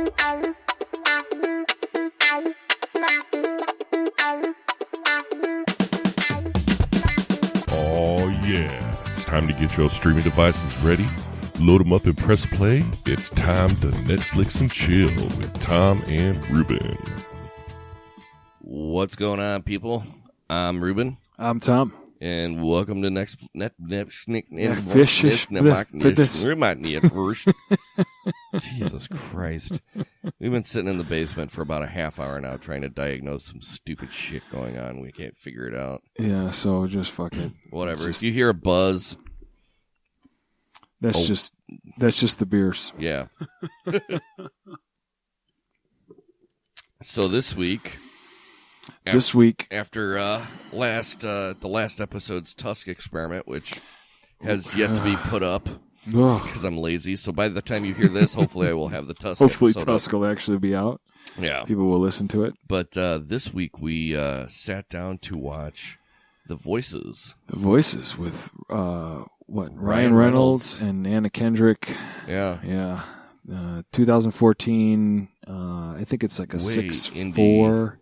Oh yeah, it's time to get your streaming devices ready. Load them up and press play. It's time to Netflix and chill with Tom and Reuben. What's going on, people? I'm Reuben. I'm Tom. And welcome to next Jesus Christ. We've been sitting in the basement for about a half hour now trying to diagnose some stupid shit going on. We can't figure it out. Yeah, so just fuck it. Whatever. If you hear a buzz, that's just the beers. Yeah. So this week after the last episode's Tusk experiment, which has yet to be put up because I'm lazy. So by the time you hear this, hopefully I will have the Tusk. Hopefully Tusk will actually be out. Yeah, people will listen to it. But this week we sat down to watch The Voices. The Voices with Ryan Reynolds and Anna Kendrick. Yeah. 2014. I think it's like a 6.4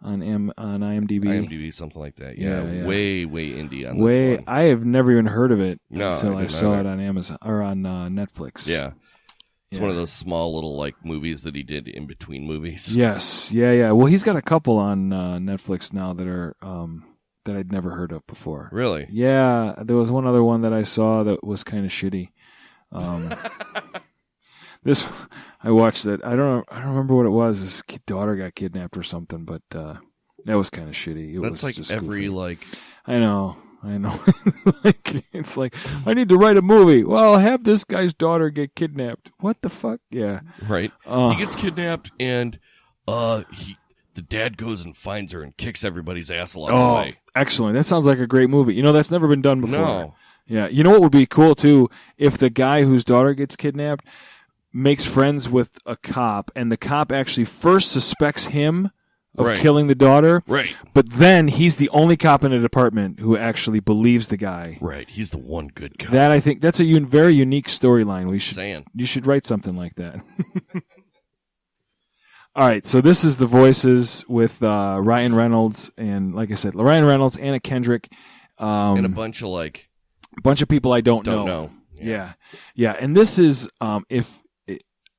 on IMDb. IMDb, something like that. Yeah. Way indie on this one. I have never even heard of it until I saw it on Amazon or on Netflix. Yeah. It's one of those small little like movies that he did in between movies. Yes. Yeah. Well, he's got a couple on Netflix now that are that I'd never heard of before. Really? Yeah. There was one other one that I saw that was kind of shitty. I watched it. I don't remember what it was. His daughter got kidnapped or something, but that was kind of shitty. That's like just every goofy. I know. It's like I need to write a movie. Well, have this guy's daughter get kidnapped. What the fuck? Yeah. Right. He gets kidnapped and the dad goes and finds her and kicks everybody's ass along the way. Excellent. That sounds like a great movie. That's never been done before. No. Yeah. You know what would be cool too? If the guy whose daughter gets kidnapped makes friends with a cop, and the cop actually first suspects him of killing the daughter. Right. But then he's the only cop in the department who actually believes the guy. Right. He's the one good cop. That, I think, that's a very unique storyline. You should write something like that. All right. So this is The Voices with Ryan Reynolds, and like I said, Ryan Reynolds, Anna Kendrick. And a bunch of people I don't know. Yeah. And this is,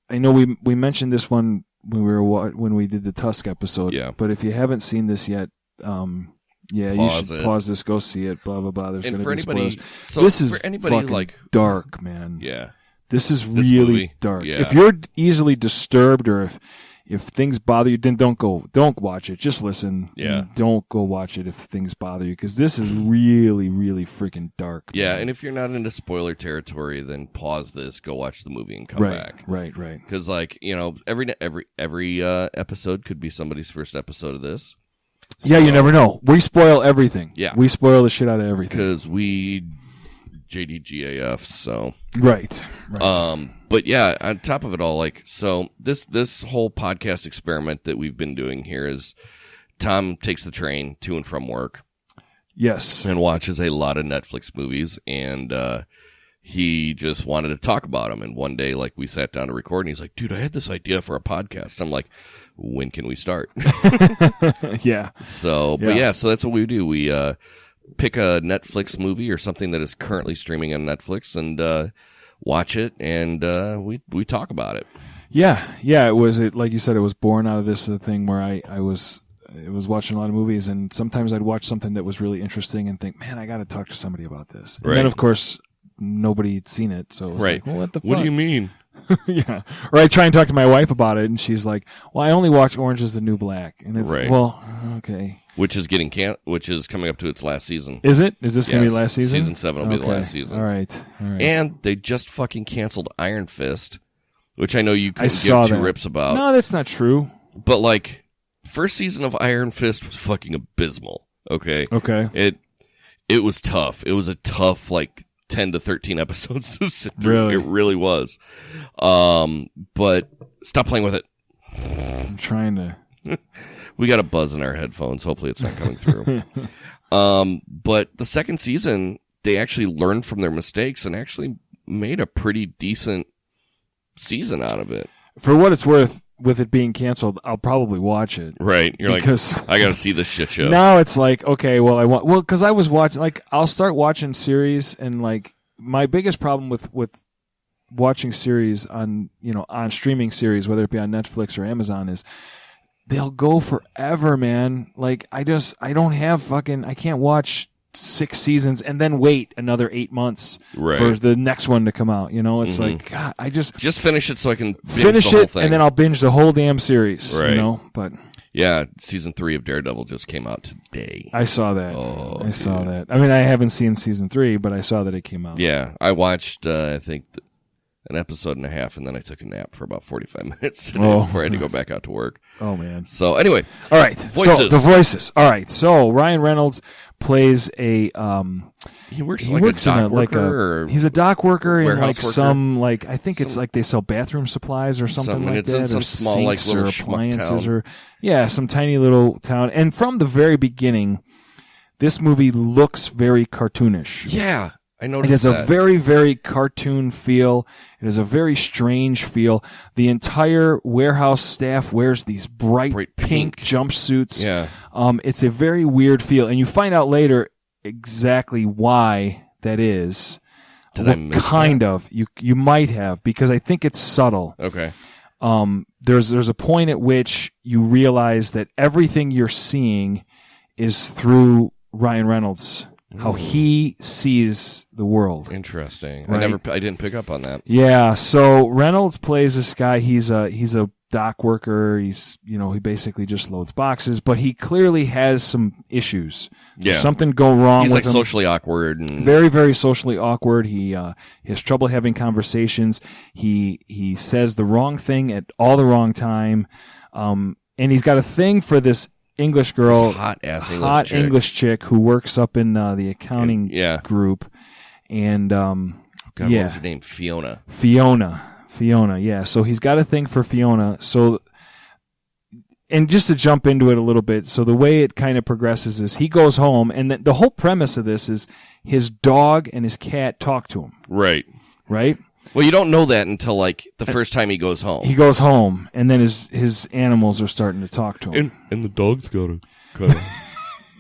I know we mentioned this one when we did the Tusk episode. Yeah. But if you haven't seen this yet, you should pause this, go see it. Blah blah blah. There's going to be spoilers. So this is for anybody fucking dark, man. Yeah. This is really dark. Yeah. If you're easily disturbed, or if things bother you, then don't watch it. Just listen. Yeah. Don't go watch it if things bother you, because this is really, really freaking dark. Yeah, man. and if you're not into spoiler territory, then pause this, go watch the movie, and come back. Right. Because every episode could be somebody's first episode of this. Yeah, you never know. We spoil everything. Yeah, we spoil the shit out of everything because we JDGAF. So right. But yeah, on top of it all, so this whole podcast experiment that we've been doing here is Tom takes the train to and from work. Yes. And watches a lot of Netflix movies, and he just wanted to talk about them. And one day, we sat down to record, and he's like, dude, I had this idea for a podcast. I'm like, when can we start? Yeah. So that's what we do. We pick a Netflix movie or something that is currently streaming on Netflix, and watch it, and we talk about it. Yeah. It was like you said, it was born out of this thing where I was watching a lot of movies, and sometimes I'd watch something that was really interesting and think, man, I got to talk to somebody about this. And then of course nobody had seen it, so it was like, well, what the fuck? What do you mean? Yeah. Or I try and talk to my wife about it, and she's like, well, I only watch Orange is the New Black, and it's well, okay. Which is coming up to its last season. Is it? Is this going to be last season? Season 7 will be the last season. All right. And they just fucking canceled Iron Fist, which I know you couldn't give two rips about. No, that's not true. But first season of Iron Fist was fucking abysmal. Okay. It was tough. It was a tough 10 to 13 episodes to sit through. Really? It really was. But stop playing with it. I'm trying to. We got a buzz in our headphones. Hopefully it's not coming through. But the second season, they actually learned from their mistakes and actually made a pretty decent season out of it. for what it's worth, with it being canceled, I'll probably watch it. Right. You're because like, I got to see this shit show. Now it's like, okay, because I was watching, like, I'll start watching series, and like my biggest problem with watching series on streaming series, whether it be on Netflix or Amazon, is they'll go forever, man. Like, I can't watch 6 seasons and then wait another 8 months for the next one to come out. It's like, God, I just finish it so I can finish the whole it, thing. and then I'll binge the whole damn series. Right. But yeah, season 3 of Daredevil just came out today. I saw that. Oh, saw that. I mean, I haven't seen season 3, but I saw that it came out. Yeah, I watched I think an episode and a half, and then I took a nap for about 45 minutes today before I had to go back out to work. Oh, man. So anyway. All right. Voices. So the voices. All right. So Ryan Reynolds plays a he works a dock worker. He's a dock worker in like worker. some, like, I think it's like they sell bathroom supplies or something like it's that, in some or small, like, sinks little or schmuck appliances town. or some tiny little town. And from the very beginning, this movie looks very cartoonish. Yeah. I noticed it has that. a very, very cartoon feel. It has a very strange feel. The entire warehouse staff wears these bright pink jumpsuits. Yeah. It's a very weird feel, and you find out later exactly why that is. Did I miss kind that? of. You might have, because I think it's subtle. Okay. There's a point at which you realize that everything you're seeing is through Ryan Reynolds. How he sees the world. Interesting. Right? I didn't pick up on that. Yeah. So Reynolds plays this guy. He's a dock worker. He basically just loads boxes, but he clearly has some issues. Yeah. There's something go wrong He's with like him. socially awkward and Very, very socially awkward. He has trouble having conversations. He says the wrong thing at all the wrong time. And he's got a thing for this English girl, hot English chick who works up in the accounting group, and God, what was her name? Fiona. Yeah. So he's got a thing for Fiona. So, and just to jump into it a little bit, so the way it kind of progresses is he goes home, and the whole premise of this is his dog and his cat talk to him. Right. Well, you don't know that until like the first time he goes home. He goes home, and then his animals are starting to talk to him. And the dog's got a kind of,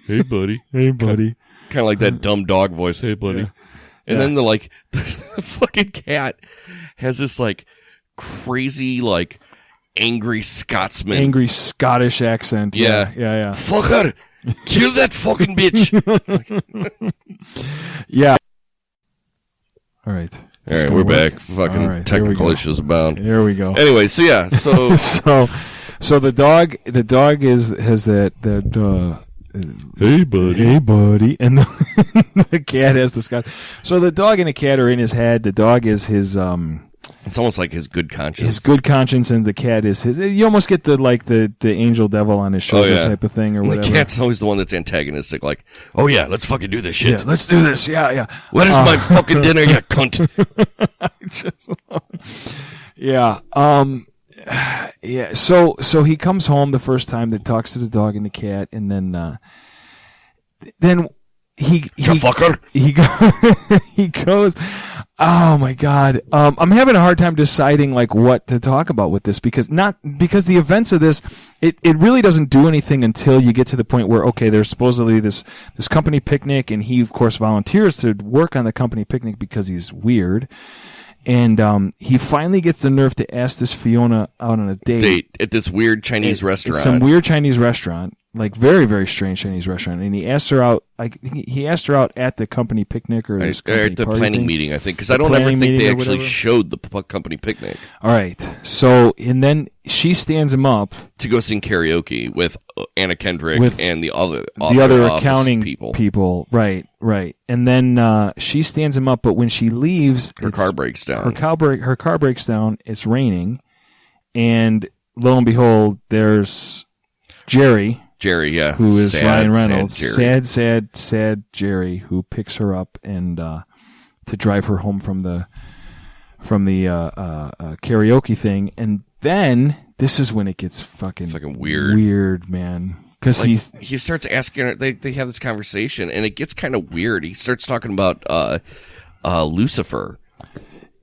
hey buddy, buddy. Kind of like that dumb dog voice, hey buddy. Yeah. And then the fucking cat has this like crazy like angry Scotsman. Angry Scottish accent. Yeah. Fucker! Kill that fucking bitch! Yeah. All right. All right, we're back. Fucking technical issues abound. Here we go. Anyway, so yeah, so so the dog has that hey buddy, and the cat has the Scott. So the dog and the cat are in his head. The dog is his it's almost like his good conscience. His good conscience, and the cat is his. You almost get the angel devil on his shoulder type of thing, or and whatever. The cat's always the one that's antagonistic. Like, oh yeah, let's fucking do this shit. Yeah, let's do this. Yeah. Where's my fucking dinner, you cunt? Yeah. Yeah. So he comes home the first time, that talks to the dog and the cat, and then he goes. Oh my God. I'm having a hard time deciding like what to talk about with this, because the events of this, it really doesn't do anything until you get to the point where, okay, there's supposedly this company picnic, and he of course volunteers to work on the company picnic because he's weird. And he finally gets the nerve to ask this Fiona out on a date at this weird Chinese restaurant. Some weird Chinese restaurant, like very, very strange Chinese restaurant. And he asked her out, at the company picnic or this company at the party planning thing. meeting, I think, because I don't ever think they actually showed the company picnic. All right. So, and then she stands him up to go sing karaoke with Anna Kendrick and the other accounting people. Right. And then she stands him up, but when she leaves, her car breaks down. Her car breaks down. It's raining, and lo and behold, there's Jerry, who is Ryan Reynolds, sad Jerry, who picks her up and to drive her home from the karaoke thing, and then this is when it gets fucking weird, man. Because he starts asking her. They have this conversation, and it gets kind of weird. He starts talking about Lucifer.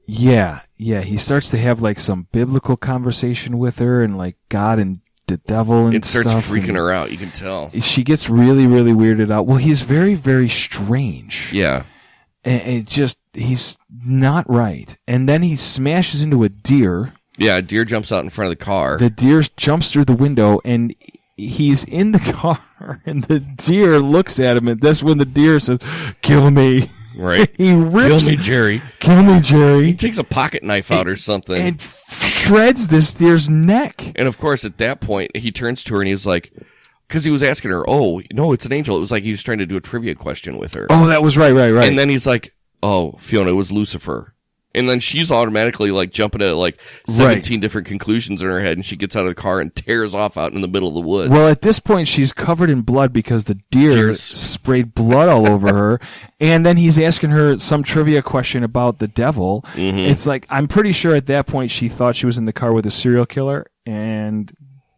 Yeah. He starts to have like some biblical conversation with her and like God and the devil and it starts stuff. freaking her out. You can tell. She gets really, really weirded out. Well, he's very, very strange. Yeah. And he's not right. And then he smashes into a deer. Yeah, a deer jumps out in front of the car. The deer jumps through the window, and he's in the car, and the deer looks at him, and that's when the deer says, "Kill me." Right. He rips. Kill me, Jerry. Kill me, Jerry. He takes a pocket knife out or something. And shreds this deer's neck. And of course, at that point, he turns to her and he's like, because he was asking her, "Oh, no, it's an angel." It was like he was trying to do a trivia question with her. Oh, that was right. And then he's like, "Oh, Fiona, it was Lucifer." And then she's automatically like jumping at like 17 different conclusions in her head, and she gets out of the car and tears off out in the middle of the woods. Well, at this point, she's covered in blood because the deer sprayed blood all over her. And then he's asking her some trivia question about the devil. Mm-hmm. It's like, I'm pretty sure at that point she thought she was in the car with a serial killer. And,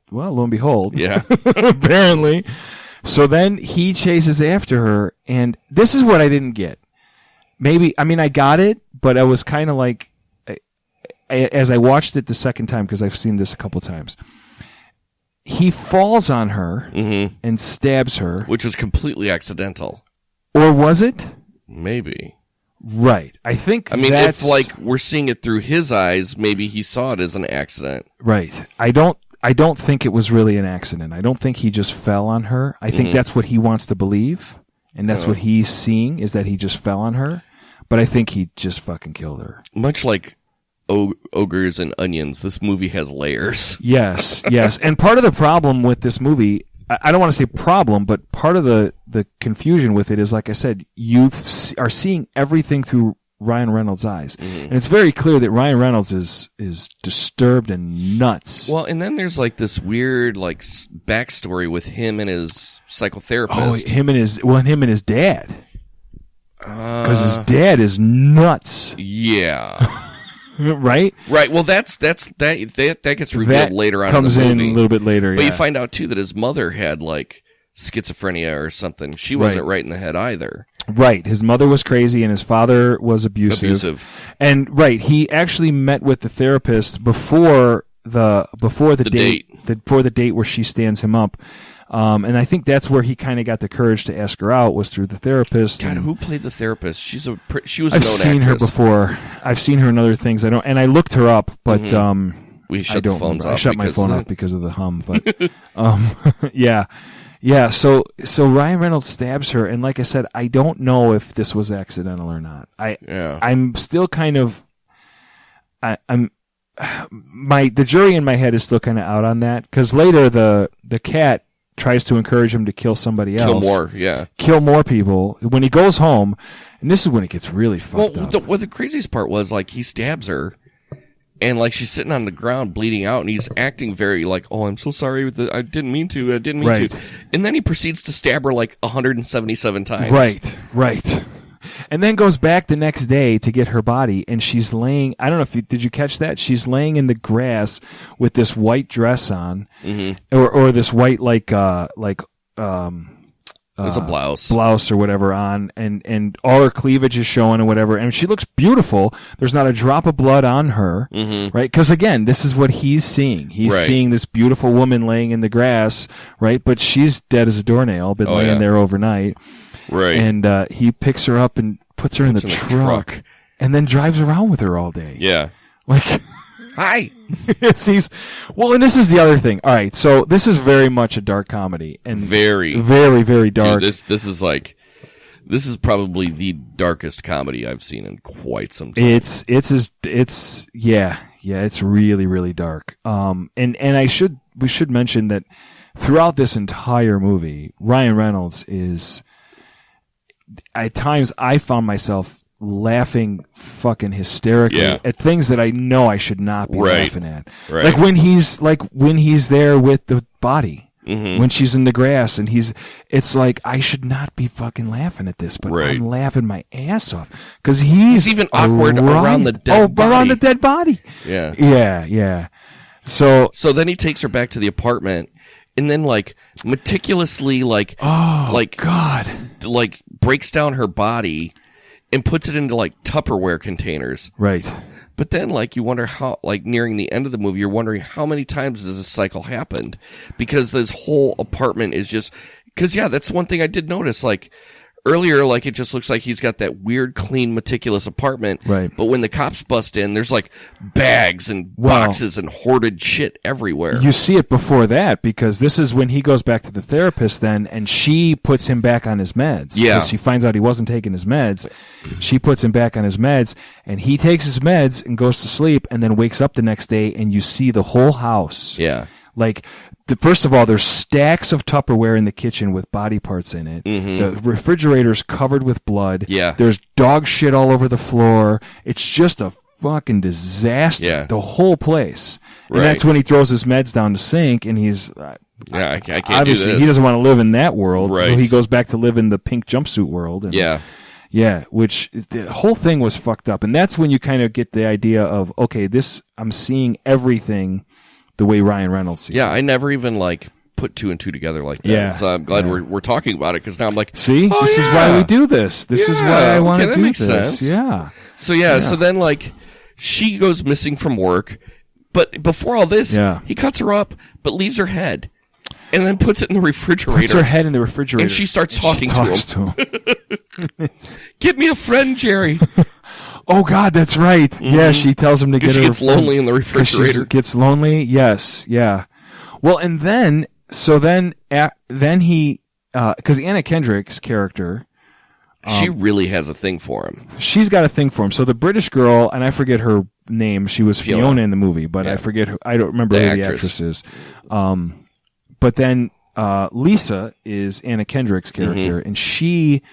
well, lo and behold. Yeah. Apparently. So then he chases after her. And this is what I didn't get. I got it, but I was kind of like, as I watched it the second time, because I've seen this a couple times, he falls on her and stabs her. Which was completely accidental. Or was it? Maybe. Right. I think if like we're seeing it through his eyes, maybe he saw it as an accident. Right. I don't think it was really an accident. I don't think he just fell on her. I think that's what he wants to believe. And that's what he's seeing, is that he just fell on her. But I think he just fucking killed her. Much like ogres and onions, this movie has layers. Yes. And part of the problem with this movie, I don't want to say problem, but part of the confusion with it is, like I said, you are seeing everything through Ryan Reynolds' eyes. Mm-hmm. And it's very clear that Ryan Reynolds is disturbed and nuts. Well, and then there's like this weird like backstory with him and his psychotherapist. Oh, him and his dad. Because his dad is nuts. Yeah. Right? Right. Well, that gets revealed later on comes in the movie. In a little bit later, But you find out, too, that his mother had, like, schizophrenia or something. She wasn't right in the head either. Right. His mother was crazy and his father was abusive. And, right, he actually met with the therapist before the date. Before the date where she stands him up. And I think that's where he kind of got the courage to ask her out, was through the therapist. God, who played the therapist? She was a I've seen her before. I've seen her in other things. And I looked her up, but we shut the phones off. I shut my phone off because of the hum. But yeah. So Ryan Reynolds stabs her, and like I said, I don't know if this was accidental or not. I'm still kind of the jury in my head is still kind of out on that, because later the cat tries to encourage him to kill somebody else. Kill more people. When he goes home, and this is when it gets really fucked up. The craziest part was, like, he stabs her, and, like, she's sitting on the ground bleeding out, and he's acting very, like, "Oh, I'm so sorry. I didn't mean to. I didn't mean to." And then he proceeds to stab her, like, 177 times. Right. And then goes back the next day to get her body, and she's laying. I don't know did you catch that? She's laying in the grass with this white dress on, or this white there's a blouse or whatever on, and all her cleavage is showing or whatever, and she looks beautiful. There's not a drop of blood on her, right? Because again, this is what he's seeing. He's seeing this beautiful woman laying in the grass, right? But she's dead as a doornail, been laying there overnight. Right. And he picks her up and puts her in the truck and then drives around with her all day. Yeah. Like, hi. And this is the other thing. All right, so this is very much a dark comedy, and very, very, very dark. Dude, this is probably the darkest comedy I've seen in quite some time. It's really, really dark. And we should mention that throughout this entire movie, Ryan Reynolds is, at times I found myself laughing fucking hysterically at things that I know I should not be laughing at. Right. Like when he's there with the body, when she's in the grass, and it's like, I should not be fucking laughing at this, but I'm laughing my ass off because he's even awkward around the dead body. Around the dead body. Yeah. So then he takes her back to the apartment, and then like meticulously God, like breaks down her body and puts it into like Tupperware containers. Right. But then, like, you wonder how, like, nearing the end of the movie, you're wondering how many times has this cycle happened? Because this whole apartment is just, because, yeah, that's one thing I did notice, like, earlier, like, it just looks like he's got that weird, clean, meticulous apartment. Right. But when the cops bust in, there's, like, bags and boxes and hoarded shit everywhere. You see it before that, because this is when he goes back to the therapist then, and she puts him back on his meds. Yeah. Because she finds out he wasn't taking his meds. She puts him back on his meds, and he takes his meds and goes to sleep, and then wakes up the next day, and you see the whole house. Yeah. Like, first of all, there's stacks of Tupperware in the kitchen with body parts in it. Mm-hmm. The refrigerator's covered with blood. Yeah. There's dog shit all over the floor. It's just a fucking disaster. Yeah. The whole place. And Right. that's when he throws his meds down the sink, and he's Yeah, I can't obviously do this. he doesn't want to live in that world. So Right. he goes back to live in the pink jumpsuit world. And, Yeah. yeah, which the whole thing was fucked up. And that's when you kind of get the idea of, okay, I'm seeing everything the way Ryan Reynolds sees Yeah, it. I never even, like, put two and two together like that. Yeah. So I'm glad Yeah. we're talking about it, because now I'm like, See, oh, this is yeah. why we do this. This is Yeah, why I want okay, to that do makes this. sense. Yeah. So so then, like, she goes missing from work, but before all this, Yeah. he cuts her up, but leaves her head, and then puts it in the refrigerator. Puts her head in the refrigerator. And she starts talking to talks him. to him. Get me a friend, Jerry. Oh God, that's right. Yeah, she tells him to get Because her. she gets lonely in the 'cause she refrigerator. gets lonely. Yes, yeah. Well, and then then he because Anna Kendrick's character, She really has a thing for him. she's got a thing for him. So the British girl, and I forget her name. She was Fiona. Fiona in the movie, but I Yeah. forget. I don't remember The who the actress. actress is. But then Lisa is Anna Kendrick's character, Mm-hmm. and she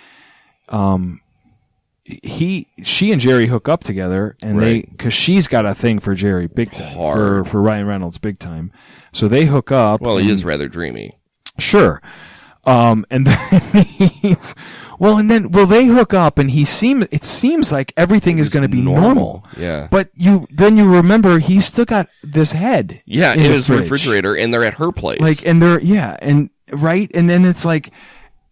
and Jerry hook up together, and Right. because she's got a thing for Jerry big time, Hard. for Ryan Reynolds big time. So they hook up. Well, he and- is rather dreamy. Sure. And then they hook up, and it seems like everything is going to be normal. Yeah. But you remember he's still got this head. Yeah, in the his fridge. refrigerator, and they're at her place. Like, and they're, yeah, and right. And then it's like,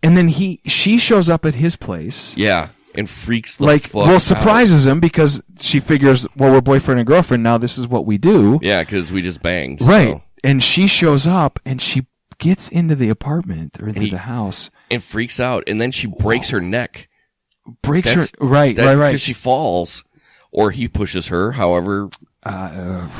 and then she shows up at his place. yeah, and freaks the Like, fuck well, out. surprises him because she figures, well, we're boyfriend and girlfriend now. This is what we do. Yeah, because we just banged. Right. So. And she shows up, and she gets into the apartment or into the house. And freaks out, and then she breaks her neck. Breaks her. That's- Right. Because she falls, or he pushes her. However,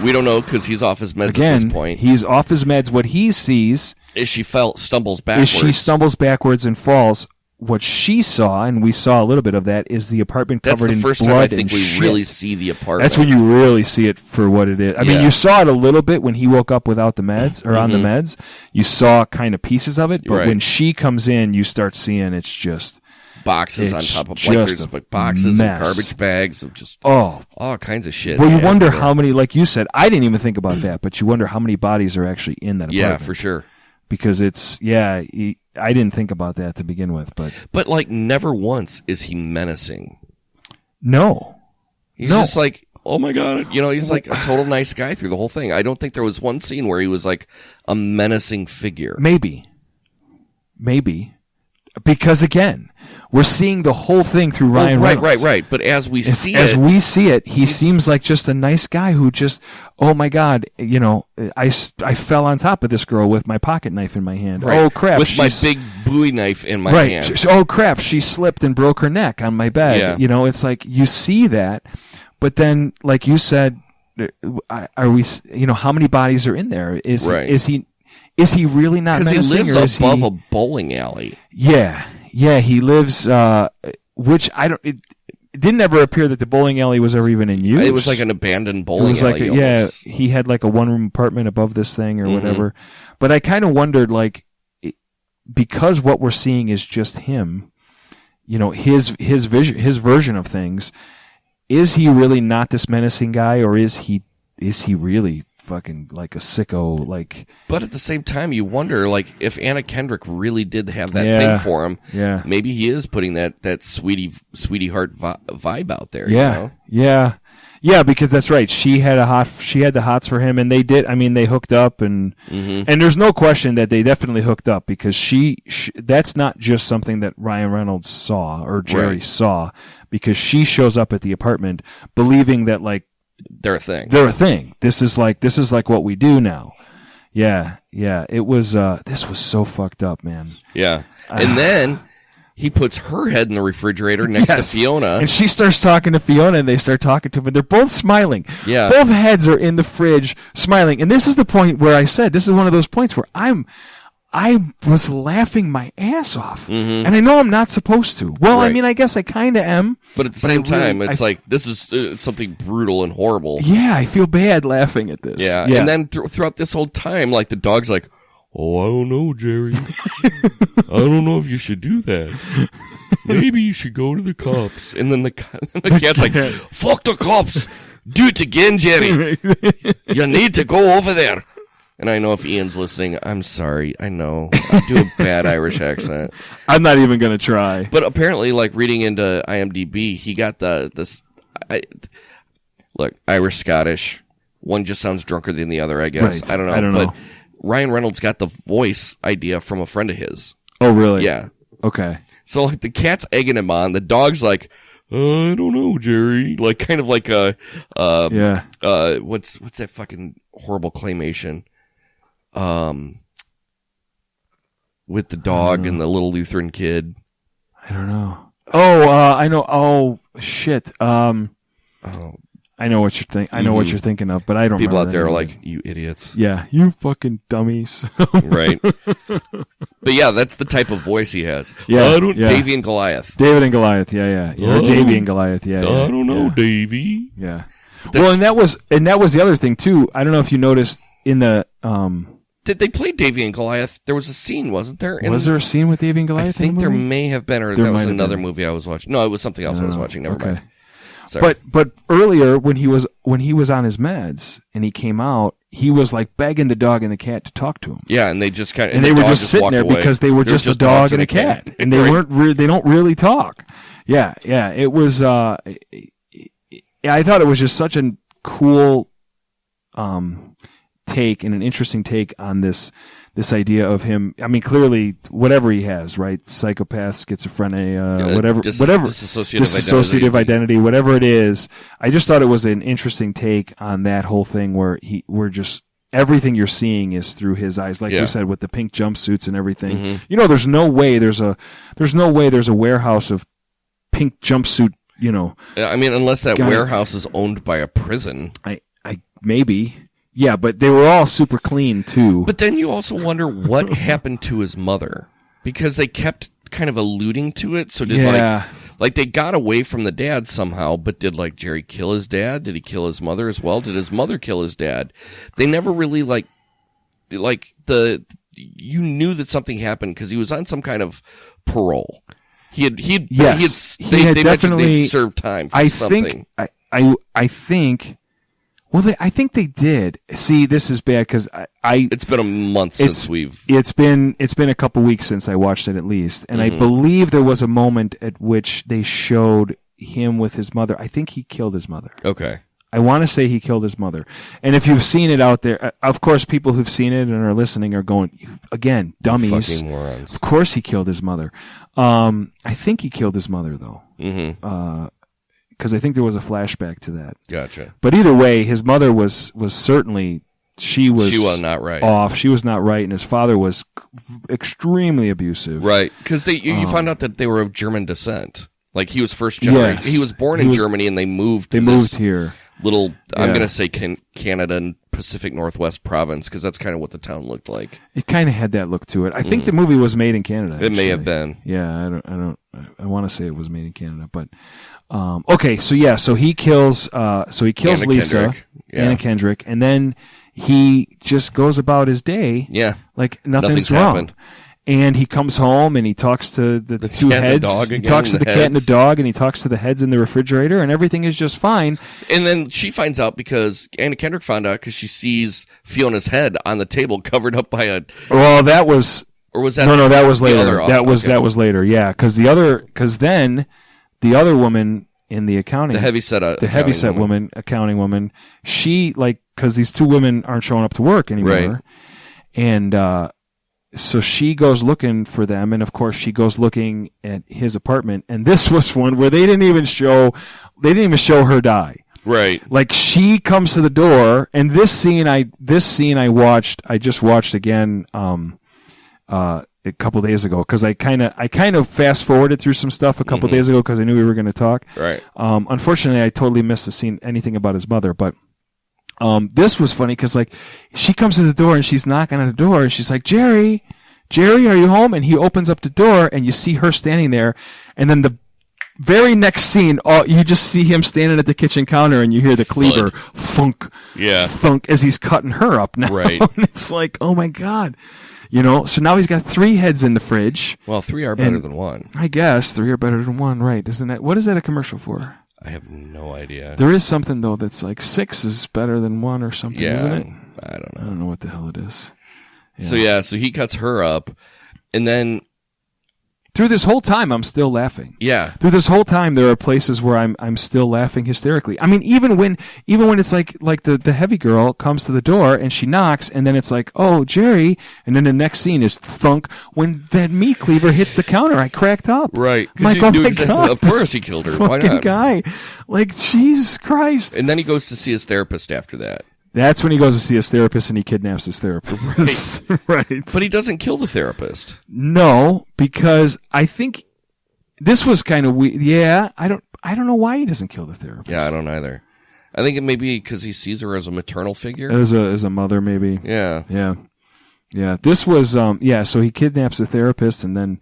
we don't know because he's off his meds at Again, this point. he's off his meds. What he sees Is she stumbles is backwards. she stumbles backwards and falls. What she saw, and we saw a little bit of that, is the apartment That's covered the in first blood time I and think we shit. really see the apartment. That's when you really see it for what it is. I mean, Yeah. you saw it a little bit when he woke up without the meds or on the meds. You saw kind of pieces of it, but Right. when she comes in, you start seeing it's just boxes on it's top of just there's a like boxes mess. and garbage bags of just oh. all kinds of shit. Well, you Yeah, wonder everywhere. how many, like you said, I didn't even think about that, but you wonder how many bodies are actually in that apartment. Yeah, for sure. Because I didn't think about that to begin with, But like, never once is he menacing. no. He's No. just like, oh my god, he's like a total nice guy through the whole thing. I don't think there was one scene where he was like a menacing figure. Maybe. Because again, we're seeing the whole thing through Ryan Reynolds. Right. But as we see As it, we see it, he seems like just a nice guy who just, oh my God, I fell on top of this girl with my pocket knife in my hand. right, Oh crap. with my she's- big Bowie knife in my right. hand. Oh crap, she slipped and broke her neck on my bed. Yeah. It's like you see that, but then, like you said, are we, how many bodies are in there? Right. Is he really not Because he menacing? lives or is above he, a bowling alley. Yeah, he lives, which I don't, it didn't ever appear that the bowling alley was ever even in use. It was like an abandoned bowling alley. Almost. He had like a one-room apartment above this thing or whatever. But I kind of wondered, like, because what we're seeing is just him, his version of things, is he really not this menacing guy, or is he really fucking like a sicko? Like, But at the same time, you wonder, like, if Anna Kendrick really did have that Yeah. thing for him, yeah. maybe he is putting that sweetie heart vibe out there. Yeah, yeah, because that's right. She had the hots for him, and they did. I mean, they hooked up, and there's no question that they definitely hooked up because she that's not just something that Ryan Reynolds saw or Jerry Right. saw, because she shows up at the apartment believing that, like, they're a thing. They're a thing. This is like what we do now. Yeah. It was. This was so fucked up, man. Yeah. And then he puts her head in the refrigerator next to Fiona. And she starts talking to Fiona, and they start talking to him, and they're both smiling. Yeah. Both heads are in the fridge smiling. And this is the point where I said, this is one of those points where I was laughing my ass off. Mm-hmm. And I know I'm not supposed to. Well, Right. I mean, I guess I kind of am. But at the same time, it's like, this is something brutal and horrible. Yeah, I feel bad laughing at this. Yeah. And then throughout this whole time, like, the dog's like, oh, I don't know, Jerry. I don't know if you should do that. Maybe you should go to the cops. And then the cat's like, fuck the cops. Do it again, Jerry. You need to go over there. And I know if Ian's listening, I'm sorry. I know. I do a bad Irish accent. I'm not even going to try. But apparently, like, reading into IMDb, he got look, Irish, Scottish. One just sounds drunker than the other, I guess. Right. I don't know. But Ryan Reynolds got the voice idea from a friend of his. Oh, really? Yeah. Okay. So, like, the cat's egging him on. The dog's like, I don't know, Jerry. Like, kind of like what's that fucking horrible claymation? With the dog and the little Lutheran kid. I don't know. I know. Oh, shit. I know what you're thinking. I know what you're thinking of, but I don't. People out there are anyway. like, you idiots. Yeah, you fucking dummies. Right. But yeah, that's the type of voice he has. Yeah, Davy and Goliath. David and Goliath. Yeah. Or Davy and Goliath. Yeah. I don't know, Davy. Yeah. Well, and that was the other thing too. I don't know if you noticed in the. Did they play Davy and Goliath? There was a scene, wasn't there? Was there a scene with Davy and Goliath? I think in the there movie? may have been, or that was another movie I was watching. No, it was something else I was watching. Never mind. Sorry. But earlier when he was on his meds and he came out, he was like begging the dog and the cat to talk to him. Yeah, and they just kind of and they were just sitting there because they were just a dog and a cat, and they weren't. They don't really talk. Yeah. It was. I thought it was just such a cool take and an interesting take on this idea of him. I mean, clearly, whatever he has, right? Psychopath, schizophrenia, whatever, dissociative identity, whatever it is. I just thought it was an interesting take on that whole thing where we're just everything you're seeing is through his eyes, like we said, with the pink jumpsuits and everything. Mm-hmm. You know, there's no way there's a warehouse of pink jumpsuit. You know, I mean, unless that warehouse is owned by a prison. I maybe. Yeah, but they were all super clean, too. But then you also wonder what happened to his mother. Because they kept kind of alluding to it. So did like they got away from the dad somehow, but did like Jerry kill his dad? Did he kill his mother as well? Did his mother kill his dad? They never really you knew that something happened because he was on some kind of parole. They definitely served time for something. I think. Well, I think they did. See, this is bad because it's been a month since It's been a couple weeks since I watched it at least, and I believe there was a moment at which they showed him with his mother. I think he killed his mother. Okay. I want to say he killed his mother. And if you've seen it out there, of course, people who've seen it and are listening are going, again, dummies. Fucking morons. Of course, he killed his mother. I think he killed his mother though. Mm-hmm. Because I think there was a flashback to that. Gotcha. But either way, his mother was certainly she was not right. Off. She was not right, and his father was extremely abusive. Right, because you found out that they were of German descent. Like he was first generation. Yes. He was born in Germany, and they moved. They moved here. Little, I'm going to say Canada and Pacific Northwest province because that's kind of what the town looked like. It kind of had that look to it. I think the movie was made in Canada. It may have been. Yeah, I want to say it was made in Canada, but okay. So he kills Anna Lisa, Anna Kendrick, and then he just goes about his day. Yeah, like nothing's wrong. Happened. And he comes home and he talks to the two heads. He talks to the cat and the dog, and he talks to the heads in the refrigerator, and everything is just fine. And then she finds out because Anna Kendrick found out because she sees Fiona's head on the table covered up by a. Well, that was. Or was that? No, that was later. That was later. Yeah, because then the other woman in the accounting, the heavyset accounting woman, she because these two women aren't showing up to work anymore, right. And. So she goes looking for them, and of course she goes looking at his apartment. And this was one where they didn't even show her die. Right. Like she comes to the door, and this scene I just watched again a couple days ago because I kind of fast forwarded through some stuff a couple days ago because I knew we were going to talk. Right. Unfortunately, I totally missed the scene, anything about his mother, but this was funny because like she comes to the door and she's knocking on the door and she's like, Jerry, are you home? And he opens up the door and you see her standing there, and then the very next scene, you just see him standing at the kitchen counter and you hear the cleaver thunk, thunk as he's cutting her up now. Right. And it's like, oh my God. So now he's got 3 heads in the fridge. Well, 3 are better than 1. I guess 3 are better than 1, right? What is that a commercial for? I have no idea. There is something though that's like 6 is better than 1 or something, isn't it? I don't know. I don't know what the hell it is. Yeah. So he cuts her up, and then through this whole time I'm still laughing. Yeah. Through this whole time there are places where I'm still laughing hysterically. I mean, even when it's like the heavy girl comes to the door and she knocks, and then it's like, oh, Jerry, and then the next scene is thunk when that meat cleaver hits the counter. I cracked up. Right. I'm like, oh my God. Of course he killed her. Why Fucking not? guy. Like, Jesus Christ. And then he goes to see his therapist after that. That's when he goes to see his therapist and he kidnaps his therapist. Right. But he doesn't kill the therapist. No, because I think this was kind of weird. Yeah, I don't know why he doesn't kill the therapist. Yeah, I don't either. I think it may be because he sees her as a maternal figure. As a mother, maybe. Yeah. Yeah. This was so he kidnaps the therapist and then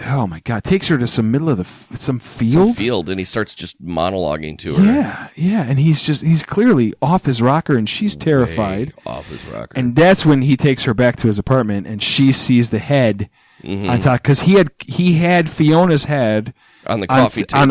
oh my God, takes her to some middle of some field, and he starts just monologuing to her. Yeah, and he's clearly off his rocker, and she's terrified. Way off his rocker. And that's when he takes her back to his apartment, and she sees the head on top, because he had Fiona's head on the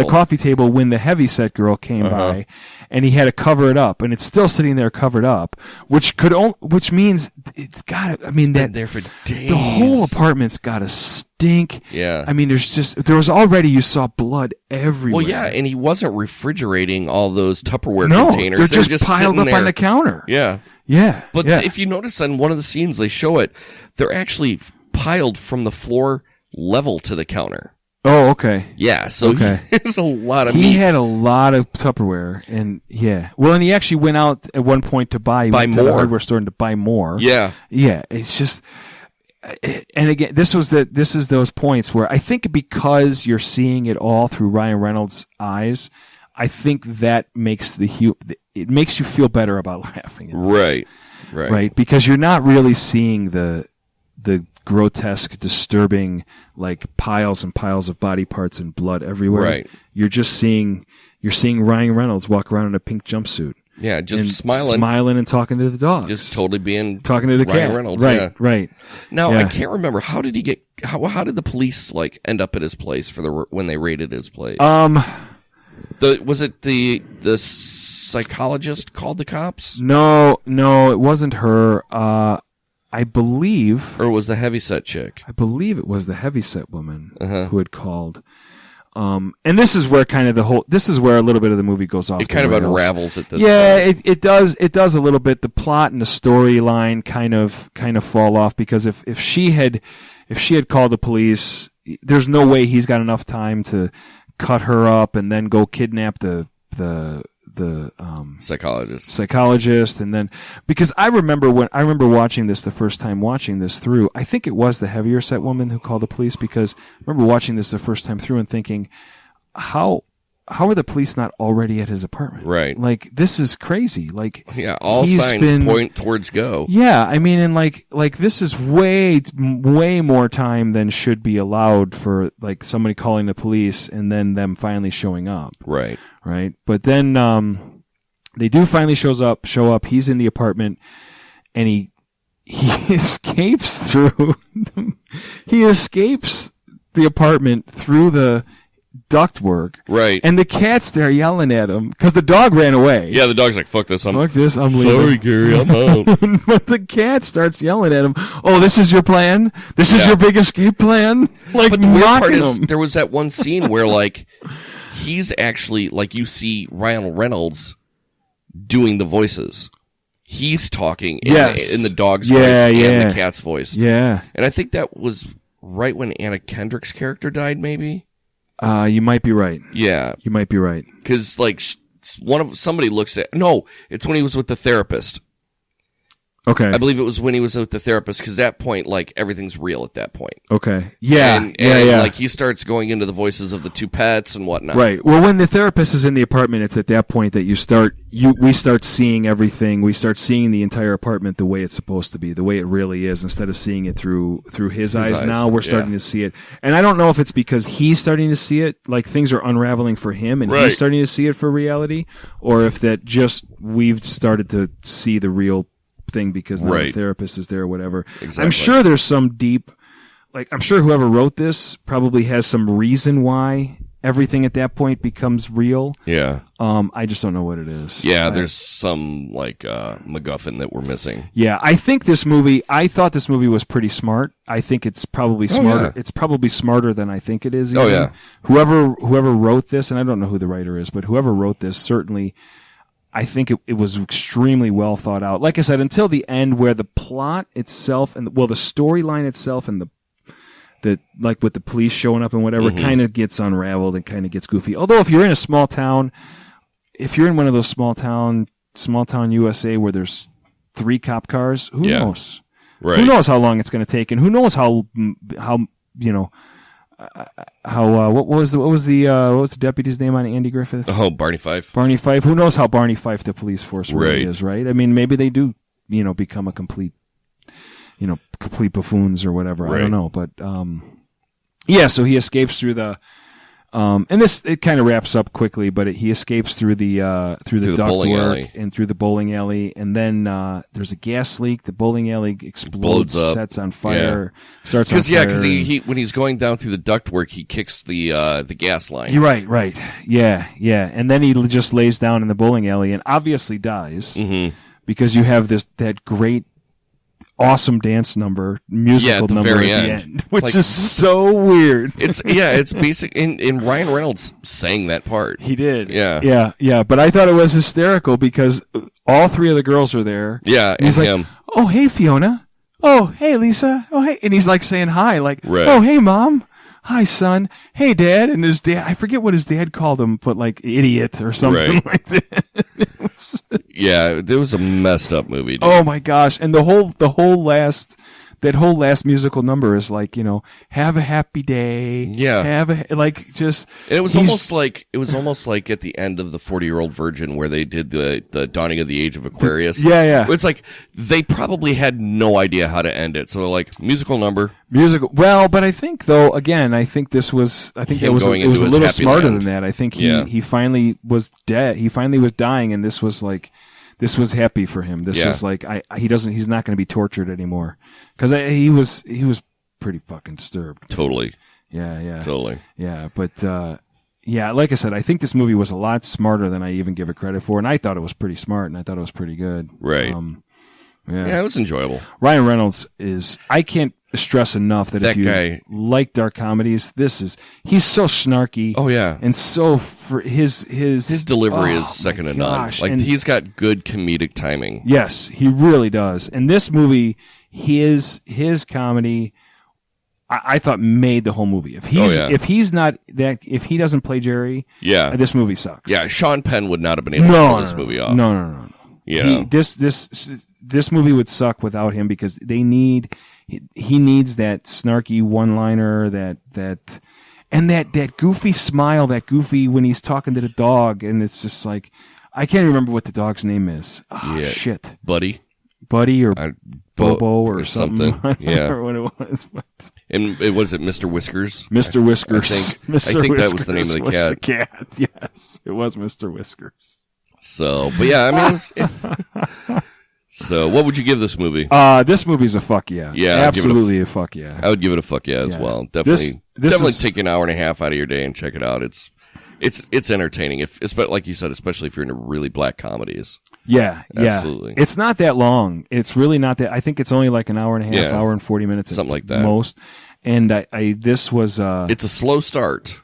coffee table when the heavyset girl came by, and he had to cover it up, and it's still sitting there covered up, which means it's got to. I mean, been there for days. The whole apartment's got to stink. Yeah. I mean, there was already, you saw blood everywhere. Well, yeah, and he wasn't refrigerating all those Tupperware no, containers. They're just piled up on the counter. Yeah. Yeah. But if you notice on one of the scenes, they show it. They're actually piled from the floor level to the counter. Oh, okay. Yeah, so there's a lot of meat. He had a lot of Tupperware, and and he actually went out at one point to buy more. To the hardware store and to buy more. Yeah. Yeah, it's just, and again, this is those points where I think because you're seeing it all through Ryan Reynolds' eyes, I think that makes it makes you feel better about laughing at this. Right, because you're not really seeing the grotesque, disturbing, like piles and piles of body parts and blood everywhere. Right. You're seeing Ryan Reynolds walk around in a pink jumpsuit. Yeah, just and smiling and talking to the dogs. Just totally talking to the Ryan cat. Reynolds. Right, yeah. right. Now I can't remember, how did he get? How did the police end up at his place when they raided his place? Was it the psychologist called the cops? No, it wasn't her. I believe... Or was the heavyset chick? I believe it was the heavyset woman who had called. And this is where this is where a little bit of the movie goes off. It kind of unravels at this point. Yeah, it does a little bit. The plot and the storyline kind of fall off, because if she had called the police, there's no way he's got enough time to cut her up and then go kidnap the psychologist, and then, because I remember watching this the first time, watching this through, I think it was the heavier set woman who called the police, because I remember watching this the first time through and thinking, how are the police not already at his apartment? Right. Like, this is crazy. Like, all signs point towards go. Yeah, I mean, and like this is way more time than should be allowed for like somebody calling the police and then them finally showing up. Right. Right. But then they do finally show up. He's in the apartment, and he escapes through he escapes the apartment through the ductwork. Right. And the cat's there yelling at him because the dog ran away. Yeah, the dog's like, fuck this, I'm leaving. Sorry, Gary, I'm out. But the cat starts yelling at him, oh, this is your plan? This is your big escape plan? Like, but the weird part him. is, there was that one scene where, like, he's actually, like, you see Ryan Reynolds doing the voices. He's talking in the dog's voice and the cat's voice. Yeah. And I think that was right when Anna Kendrick's character died, maybe? You might be right. Yeah. You might be right. Because, like, somebody looks at... No, it's when he was with the therapist. Okay. I believe it was when he was with the therapist, because at that point, like, everything's real at that point. Okay. Yeah. And like, he starts going into the voices of the two pets and whatnot. Right. Well, when the therapist is in the apartment, it's at that point that we start seeing everything. We start seeing the entire apartment the way it's supposed to be, the way it really is, instead of seeing it through his eyes. Now we're starting to see it. And I don't know if it's because he's starting to see it, like things are unraveling for him and he's starting to see it for reality, or if that just we've started to see the real thing because now the therapist is there or whatever. Exactly. I'm sure there's some deep, like, I'm sure whoever wrote this probably has some reason why everything at that point becomes real. Yeah. I just don't know what it is. Yeah, there's some, like, MacGuffin that we're missing. Yeah, I thought this movie was pretty smart. I think it's probably smarter. It's probably smarter than I think it is. Even. Oh, yeah. Whoever wrote this, and I don't know who the writer is, but whoever wrote this certainly... I think it was extremely well thought out. Like I said, until the end, where the plot itself and the storyline itself and the like with the police showing up and whatever kind of gets unraveled and kind of gets goofy. Although if you're in a small town, if you're in one of those small town USA where there's 3 cop cars, who knows? Right. Who knows how long it's going to take, and who knows how you know. What was the deputy's name on Andy Griffith? Oh, Barney Fife. Barney Fife. Who knows how Barney Fife the police force really is, right? I mean, maybe they do, become a complete buffoons or whatever. Right. I don't know, but so he escapes through the and it kind of wraps up quickly, but he escapes through the ductwork and through the bowling alley, and then there's a gas leak. The bowling alley explodes, sets on fire, starts on fire. Because he when he's going down through the ductwork, he kicks the gas line. You're right, yeah, and then he just lays down in the bowling alley and obviously dies because you have that great. Awesome dance musical number at the end, which is so weird. It's basic. And Ryan Reynolds sang that part. He did. Yeah. But I thought it was hysterical because all 3 of the girls are there. Yeah, and he's like, him. "Oh, hey, Fiona. Oh, hey, Lisa. Oh, hey," and he's like saying hi, like, "Oh, hey, Mom. Hi, son. Hey, Dad." And his dad, I forget what his dad called him, but like idiot or something like that. It was a messed up movie. Dude. Oh my gosh! And the whole last musical number is like, have a happy day. Yeah. And it was almost like at the end of the 40-Year-Old Virgin where they did the Dawning of the Age of Aquarius. Yeah. It's like they probably had no idea how to end it, so they're like musical number. Well, but I think though, again, it was a little smarter than that. I think he finally was dead. He finally was dying, and this was happy for him. This was like he's not going to be tortured anymore because he was pretty fucking disturbed. Totally. Yeah. Totally. Yeah, but like I said, I think this movie was a lot smarter than I even give it credit for, and I thought it was pretty smart, and I thought it was pretty good. Right. It was enjoyable. Ryan Reynolds I can't stress enough that if you like dark comedies, he's so snarky. Oh yeah, and so his delivery is second to none. Like, and he's got good comedic timing. Yes, he really does. And this movie, his comedy, I thought made the whole movie. If he doesn't play Jerry, this movie sucks. Yeah, Sean Penn would not have been able to pull this movie off. No. Yeah, this movie would suck without him because he needs that snarky one-liner, that goofy smile, that goofy when he's talking to the dog, and it's just like I can't remember what the dog's name is. Shit, Buddy or Bobo or something. Yeah, or what it was. But. And was it Mr. Whiskers? Mr. Whiskers. I think that was the name of the cat. The cat. Yes, it was Mr. Whiskers. So, but yeah, I mean. So, what would you give this movie? This movie's a fuck yeah. Yeah, absolutely a fuck yeah. I would give it a fuck yeah as well. Definitely take an hour and a half out of your day and check it out. It's entertaining. Like you said, especially if you're into really black comedies. Yeah, absolutely. It's not that long. It's really not that. I think it's only like an hour and a half, hour and 40 minutes, something like that, most. And this was. It's a slow start.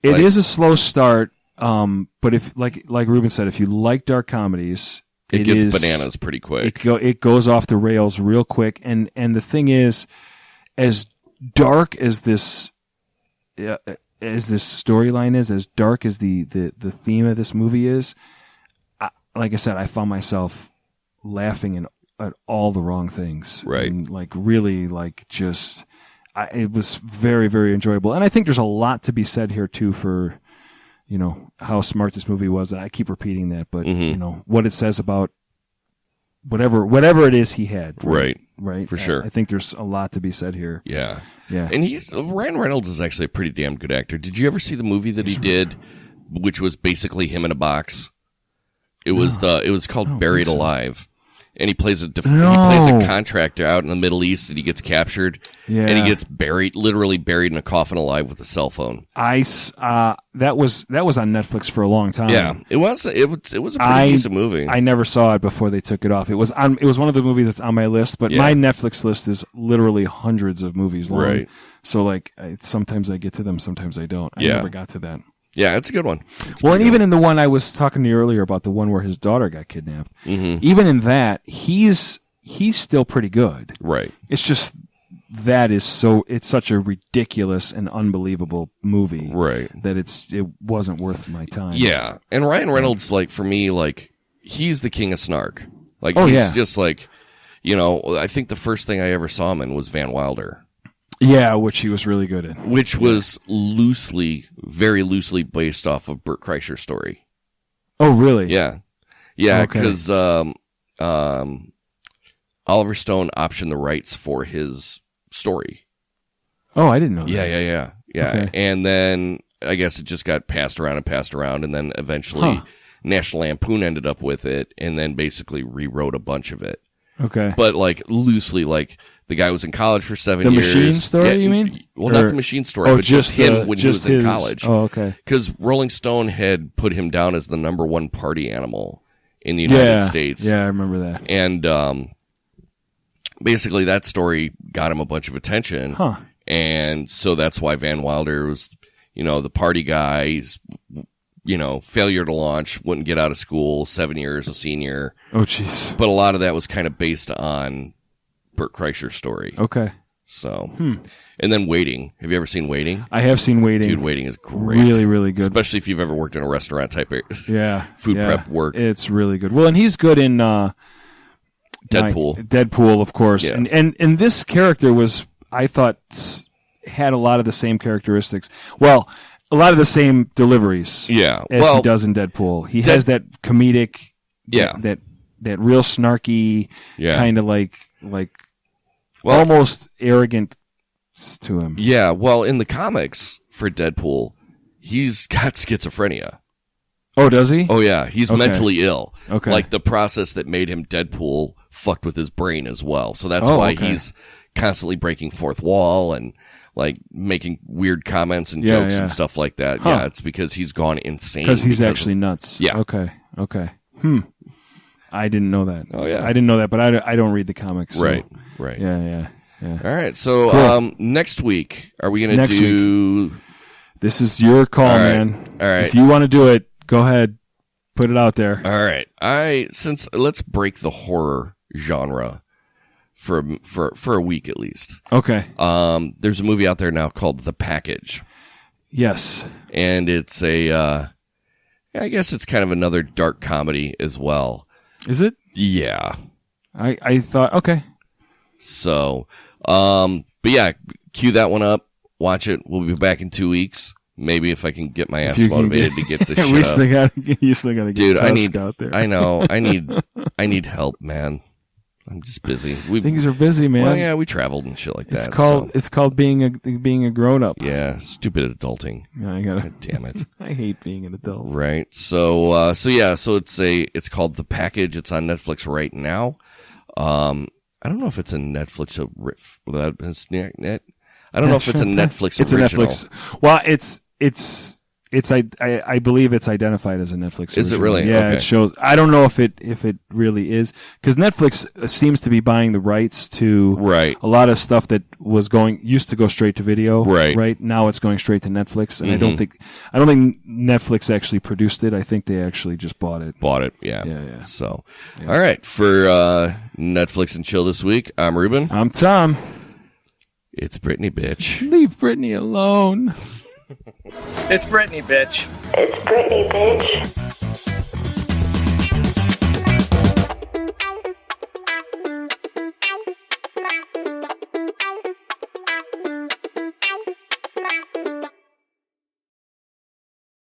It is a slow start. But if like Reuben said, if you like dark comedies. It gets bananas pretty quick. It goes off the rails real quick, and the thing is, as dark as this as this storyline is, as dark as the theme of this movie is, like I said, I found myself laughing at all the wrong things. Right. And like really like just, it was very, very enjoyable. And I think there's a lot to be said here too for, you know, how smart this movie was. And I keep repeating that, but you know, what it says about whatever it is he had. Right. Right. For sure. I think there's a lot to be said here. Yeah. Yeah. And Ryan Reynolds is actually a pretty damn good actor. Did you ever see the movie that he did, which was basically him in a box? It was called Buried Alive. And he plays a contractor out in the Middle East, and he gets captured, and he gets literally buried in a coffin alive with a cell phone. That was on Netflix for a long time. Yeah, it was a pretty decent movie. I never saw it before they took it off. It was one of the movies that's on my list, but my Netflix list is literally hundreds of movies long. Right. So like sometimes I get to them, sometimes I don't. I never got to that. Yeah, it's a good one. Well, and even in the one I was talking to you earlier about, the one where his daughter got kidnapped, even in that, he's still pretty good. Right. It's just it's such a ridiculous and unbelievable movie, right, that it wasn't worth my time. Yeah, and Ryan Reynolds, like for me, like he's the king of snark. Like he's just like, you know, I think the first thing I ever saw him in was Van Wilder. Yeah, which he was really good at. Which was very loosely based off of Bert Kreischer's story. Oh, really? Yeah. Yeah, because Oliver Stone optioned the rights for his story. Oh, I didn't know that. Yeah. Okay. And then I guess it just got passed around, and then eventually National Lampoon ended up with it, and then basically rewrote a bunch of it. Okay. But like loosely, like the guy was in college for 7 years. The Machine story, you mean? Well, not the Machine story, but just him when he was in college. Oh, okay. Because Rolling Stone had put him down as the #1 party animal in the United States. Yeah, I remember that. And basically that story got him a bunch of attention. Huh. And so that's why Van Wilder was, you know, the party guy. He's, you know, failure to launch, wouldn't get out of school, 7 years, a senior. Oh, jeez. But a lot of that was kind of based on Bert Kreischer's story. Okay. So, and then Waiting. Have you ever seen Waiting? I have seen Waiting. Dude, Waiting is great. Really, really good. Especially if you've ever worked in a restaurant type of food prep work. It's really good. Well, and he's good in Deadpool, of course. Yeah. And this character was, I thought, had a lot of the same characteristics. Well, a lot of the same deliveries. Yeah. As he does in Deadpool. He has that comedic, that real snarky, kind of like almost arrogant to him. Yeah, well, in the comics for Deadpool, he's got schizophrenia. Oh, does he? Oh, yeah. He's mentally ill. Okay. Like the process that made him Deadpool fucked with his brain as well. So that's why he's constantly breaking fourth wall and like making weird comments and jokes and stuff like that. Huh. Yeah, it's because he's gone insane. Because he's actually nuts. Yeah. Okay. I didn't know that. Oh, yeah. I didn't know that, but I don't read the comics. So. Right. Yeah. All right. So next week, are we going to do... Week. This is your call, man. All right. If you want to do it, go ahead. Put it out there. All right. Let's break the horror genre for a week at least. Okay. There's a movie out there now called The Package. Yes. And it's I guess it's kind of another dark comedy as well. Is it? Yeah. I thought, okay. So, but yeah, cue that one up. Watch it. We'll be back in 2 weeks. Maybe if I can get my ass motivated to get this shit up. You still gotta get Dude, Tusk out there. I know. I need help, man. I'm just busy. Things are busy, man. Well, yeah, we traveled and shit like that. It's called being a grown up. Yeah, stupid adulting. Yeah, God damn it. I hate being an adult. Right. So it's called The Package. It's on Netflix right now. I don't know if it's a Netflix I don't know if it's a Netflix original. It's a Netflix. Well, I believe it's identified as a Netflix original. Is it really? Yeah, okay. It shows. I don't know if it really is, because Netflix seems to be buying the rights to a lot of stuff that used to go straight to video. Right now, it's going straight to Netflix, and I don't think Netflix actually produced it. I think they actually just bought it. Yeah. So, all right, for Netflix and Chill this week, I'm Reuben. I'm Tom. It's Brittany, bitch. Leave Brittany alone. It's Brittany, bitch. It's Brittany, bitch.